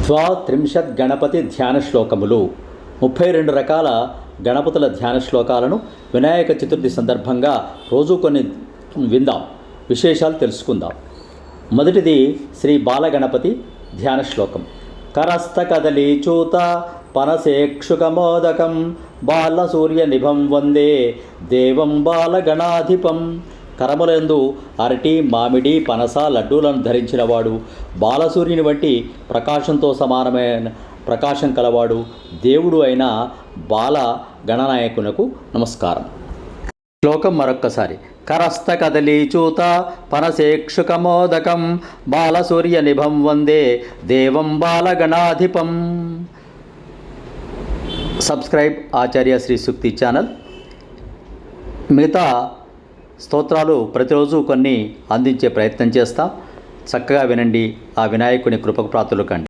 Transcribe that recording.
ద్వాత్రింశత్ గణపతి ధ్యాన శ్లోకములు 32 రకాల గణపతుల ధ్యాన శ్లోకాలను వినాయక చతుర్థి సందర్భంగా రోజు కొన్ని విందాం, విశేషాలు తెలుసుకుందాం. మొదటిది శ్రీ బాలగణపతి ధ్యాన శ్లోకం. కరస్థ కదలి చూత పనసేక్షుకమోదకం బాలసూర్య నిభం వందే దేవం బాలగణాధిపం. కరములందు అరటి, మామిడి, పనస, లడ్డూలను ధరించినవాడు, బాలసూర్యుని వంటి ప్రకాశంతో సమానమైన ప్రకాశం కలవాడు, దేవుడు అయిన బాల గణనాయకునకు నమస్కారం. శ్లోకం మరొక్కసారి. కరస్థ కదలి చూత పనసేక్షుకమోదకం బాలసూర్య నిభం వందే దేవం బాలగణాధిపం. సబ్స్క్రైబ్ ఆచార్య శ్రీ సూక్తి ఛానల్. మిగతా స్తోత్రాలు ప్రతిరోజు కొన్ని అందించే ప్రయత్నం చేస్తాం. చక్కగా వినండి. ఆ వినాయకుని కృపకు ప్రాతులు కండి.